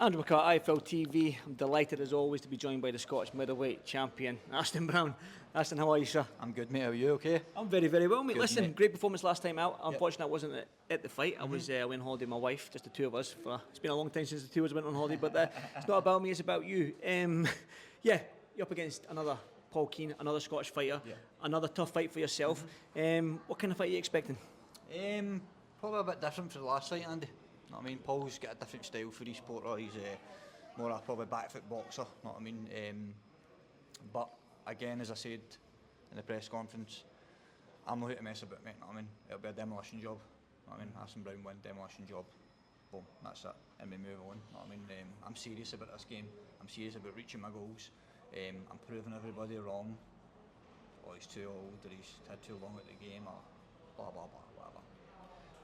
Andrew McCart, IFLTV. I'm delighted as always to be joined by the Scottish middleweight champion, Aston Brown. Aston, how are you, sir? I'm good, mate. How are you? Okay? I'm very, very well, mate. Good, Listen, mate. great performance last time out. Unfortunately, I wasn't at the fight. I was away on holiday with my wife, just the two of us. It's been a long time since the two of us went on holiday, but it's not about me, it's about you. You're up against another Paul Keane, another Scottish fighter, another tough fight for yourself. What kind of fight are you expecting? Probably a bit different from the last fight, Andy. Know what I mean? Paul's got a different style for his sport. He's more a probably back foot boxer. Know what I mean? But again, as I said in the press conference, I'm not here to mess about, mate. Know what I mean? It'll be a demolition job. Know what I mean? Aston Brown win, demolition job. Boom, that's it. And we move on. Know what I mean? I'm serious about this game. I'm serious about reaching my goals. I'm proving everybody wrong. Oh, he's too old, or he's had too long at the game, or blah blah blah, whatever.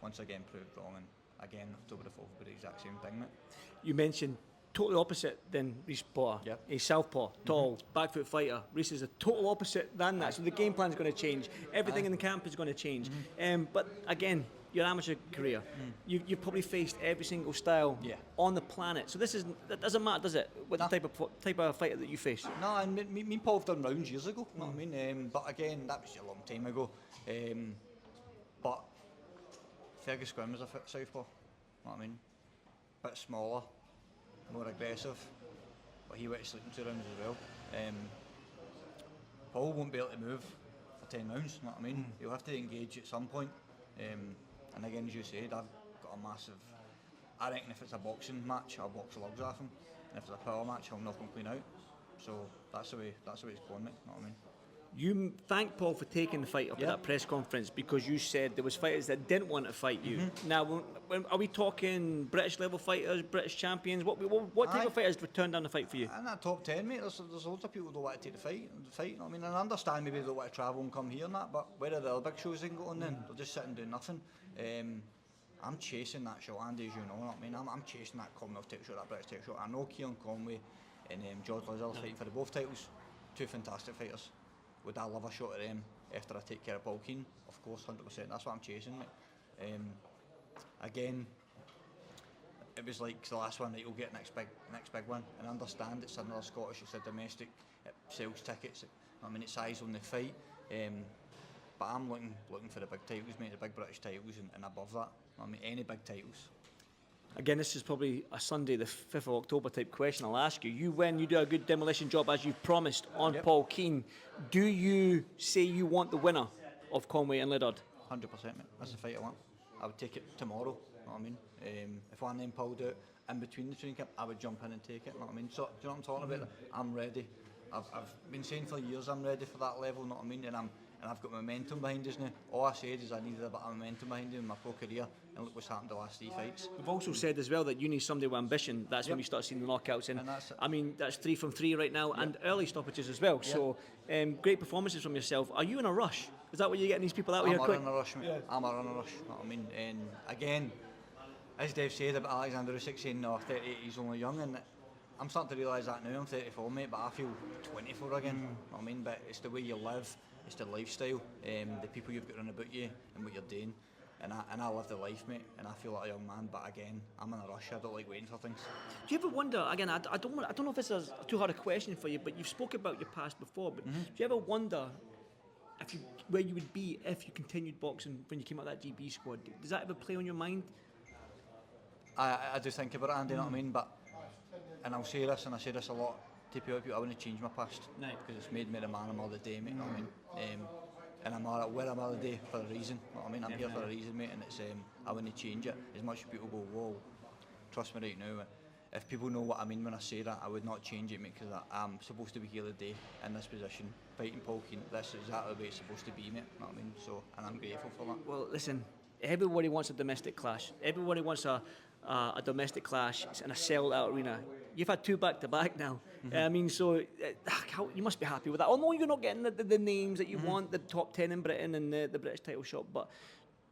Once again, proved wrong, and again, October the 4th will be the exact same thing, mate. You mentioned totally opposite than Rhys Potter. Yep. He's southpaw, tall, back foot fighter. Rhys is a total opposite than that. So the game plan is going to change. Everything in the camp is going to change. But again, your amateur career, you've probably faced every single style on the planet. So that doesn't matter, does it? What the type of fighter that you face? No, and me and Paul have done rounds years ago. Know what I mean? But again, that was a long time ago. But Fergus Grimm was a fit southpaw. Know what I mean? Bit smaller, more aggressive, but he went to sleep in 2 rounds as well. Paul won't be able to move for 10 rounds. Know what I mean? He'll have to engage at some point. And again, as you said, I've got a massive. I reckon if it's a boxing match, I'll box the lugs off him. And if it's a power match, I'll knock him clean out. So that's the way it's going, mate. Know what I mean? You thanked Paul for taking the fight up at that press conference because you said there was fighters that didn't want to fight you. Now, are we talking British level fighters, British champions? What type of fighters would turn down the fight for you? In that top 10, mate, there's loads of people who don't want to take the fight. You know what I mean? And I understand maybe they don't want to travel and come here and that, but where are the other big shows they can go on then? They're just sitting doing nothing. I'm chasing that shot, Andy, as you know what I mean? I'm chasing that Commonwealth title shot, that British title shot. I know Kieran Conway and George Liddard fighting for the both titles. 2 fantastic fighters. Would I love a shot at them after I take care of Paul Keane? Of course, 100%. That's what I'm chasing, mate. Again, it was like the last one that you'll get next big one. And I understand it's another Scottish, it's a domestic, it sells tickets. I mean, it's eyes on the fight. But I'm looking for the big titles, mate, the big British titles and above that. I mean, any big titles. Again, this is probably a Sunday, the 5th of October type question I'll ask you. You win, you do a good demolition job as you've promised on Paul Keane. Do you say you want the winner of Conway and Liddard? 100%, mate. That's the fight I want. I would take it tomorrow, know what I mean? If one of them pulled out in between the training camp, I would jump in and take it, know what I mean? So, do you know what I'm talking about? I'm ready. I've been saying for years I'm ready for that level, know what I mean? And I've got momentum behind us now. All I said is I needed a bit of momentum behind me in my pro career, and look what's happened the last 3 fights. We've also said as well that you need somebody with ambition. That's when we start seeing the knockouts. And that's it. I mean, that's 3 from 3 right now, and early stoppages as well. So, great performances from yourself. Are you in a rush? Is that what you're getting these people out here quick? I'm in a rush, mate. I'm in a rush, know what I mean? And again, as Dave said about Alexander Usyk saying, no, 38, he's only young, and I'm starting to realise that now. I'm 34, mate, but I feel 24 again. Know what I mean? But it's the way you live, it's the lifestyle, the people you've got around about you, and what you're doing. And I live the life, mate, and I feel like a young man. But again, I'm in a rush. I don't like waiting for things. Do you ever wonder? Again, I don't know if this is too hard a question for you, but you've spoken about your past before. But do you ever wonder where you would be if you continued boxing when you came out of that GB squad? Does that ever play on your mind? I do think about it, Andy. Know what I mean? But and I'll say this, and I say this a lot to people. I wouldn't change my past because it's made me the man I'm all the day, mate. Know what I mean? And I'm where I'm all the day for a reason. Know what I mean? I'm here for a reason, mate. And it's I wouldn't change it. As much as people go, whoa, trust me right now. If people know what I mean when I say that, I would not change it, mate, because I'm supposed to be here today in this position, fighting Paul Keane. This is exactly the way it's supposed to be, mate. Know what I mean? So, and I'm grateful for that. Well, listen. Everybody wants a domestic clash. Everybody wants a domestic clash in a sell-out arena. You've had 2 back-to-back now. I mean, so you must be happy with that. Although you're not getting the names that you want, the top 10 in Britain and the British title shot, but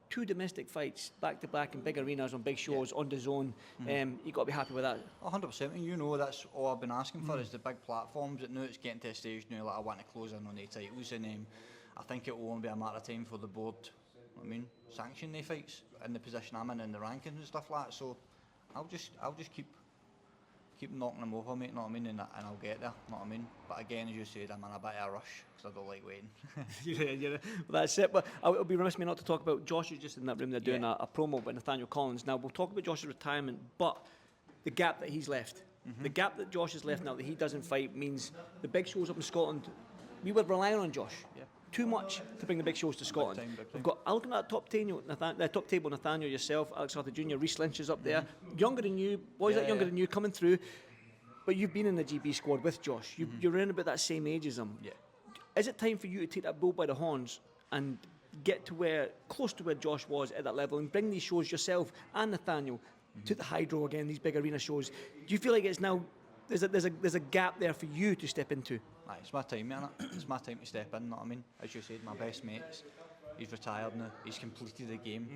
2 domestic fights back-to-back in big arenas on big shows on the zone. You've got to be happy with that. 100%. And you know that's all I've been asking for is the big platforms. Now it's getting to a stage now like I want to close in on the titles, and I think it will only be a matter of time for the board. I mean, sanction the fights in the position I'm in the rankings and stuff like that. So I'll just keep keep knocking them over, mate, know what I mean, and I'll get there, know what I mean. But again, as you said, I'm in a bit of a rush because I don't like waiting. Yeah. Well, that's it. But it'll be remiss of me not to talk about Josh. Is just in that room. They're doing a promo with Nathaniel Collins. Now we'll talk about Josh's retirement, but the gap that he's left, the gap that Josh has left now that he doesn't fight means the big shows up in Scotland. We were relying on Josh. Yeah. Too much to bring the big shows to Scotland. Big time. We've got, I looking at the top table, Nathaniel, yourself, Alex Arthur Jr., Reece Lynch is up there, younger than you, boys that younger than you coming through, but you've been in the GB squad with Josh. You're around about that same age as him. Yeah. Is it time for you to take that bull by the horns and get to close to where Josh was at that level and bring these shows yourself and Nathaniel to the Hydro again, these big arena shows? Do you feel like it's now there's a gap there for you to step into? Aye, it's my time, mate. It's my time to step in, know what I mean? As you said, my best mate's, he's retired now, he's completed the game.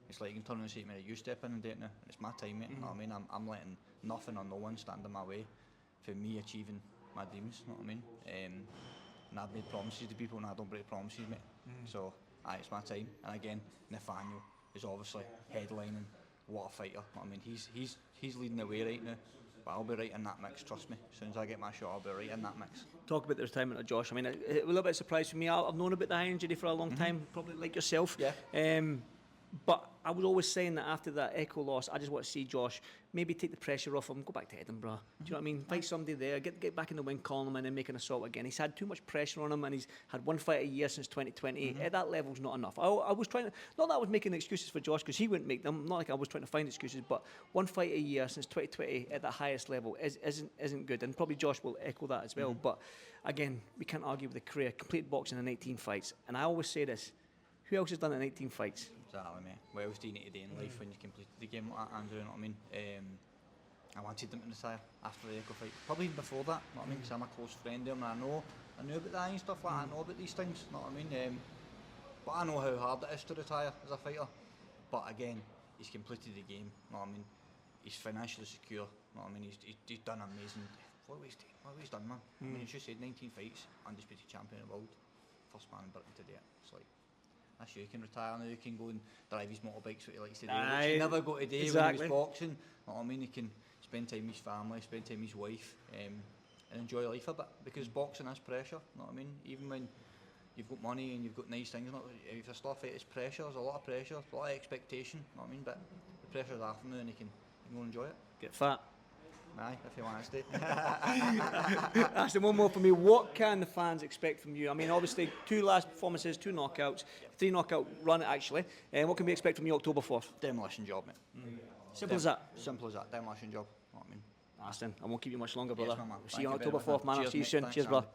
It's like you can turn and say to me, you step in and do it now. It's my time, mate, know what I mean? I'm letting nothing or no one stand in my way for me achieving my dreams, know what I mean? And I've made promises to people and I don't break promises, mate. So, aye, it's my time. And again, Nathaniel is obviously headlining. What a fighter, know what I mean? He's leading the way right now. But I'll be right in that mix, trust me. As soon as I get my shot, I'll be right in that mix. Talk about the retirement of Josh. I mean, it was a little bit of a surprise for me. I've known about the eye injury for a long time, probably like yourself. Yeah. But I was always saying that after that Echo loss, I just want to see Josh maybe take the pressure off him, go back to Edinburgh. Do you know what I mean? Fight somebody there, get back in the wing, calling him, and then make an assault again. He's had too much pressure on him, and he's had one fight a year since 2020. At that level's not enough. I was trying to, not that I was making excuses for Josh because he wouldn't make them. Not like I was trying to find excuses, but one fight a year since 2020 at the highest level isn't good, and probably Josh will echo that as well. But again, we can't argue with the career. Complete boxing in 18 fights, and I always say this: who else has done it in 18 fights? Exactly, mate. What else do you need to do in life when you completed the game like that, Andrew, you know what I mean? I wanted them to retire after the Echo fight. Probably even before that, you know what I mean? Because I'm a close friend of him and I knew about that and stuff like that. I know about these things, you know what I mean? But I know how hard it is to retire as a fighter. But again, he's completed the game, you know what I mean? He's financially secure, you know what I mean? He's done amazing. What have he done, man? I mean, as you said, 19 fights, undisputed champion of the world. First man in Britain to do it. It's like, that's you can retire now, you can go and drive his motorbikes, what he likes to do, which he never got to do when he was boxing. You know what I mean? He can spend time with his family, spend time with his wife, and enjoy life a bit, because boxing is pressure, you know what I mean? Even when you've got money and you've got nice things, if you're still a fight, it's pressure, there's a lot of pressure, a lot of expectation, you know what I mean? But the pressure's off him now and he can go and enjoy it. Get fat. Aye, if you want to stay. Aston, one more for me. What can the fans expect from you? I mean, obviously, 2 last performances, 2 knockouts, 3 knockout run actually. And what can we expect from you October 4th? Demolition job, mate. Simple as that? Simple as that, demolition job. You know what I mean? Aston, I won't keep you much longer, brother. Yes, See you on October 4th, man. I'll see you soon. Cheers, brother.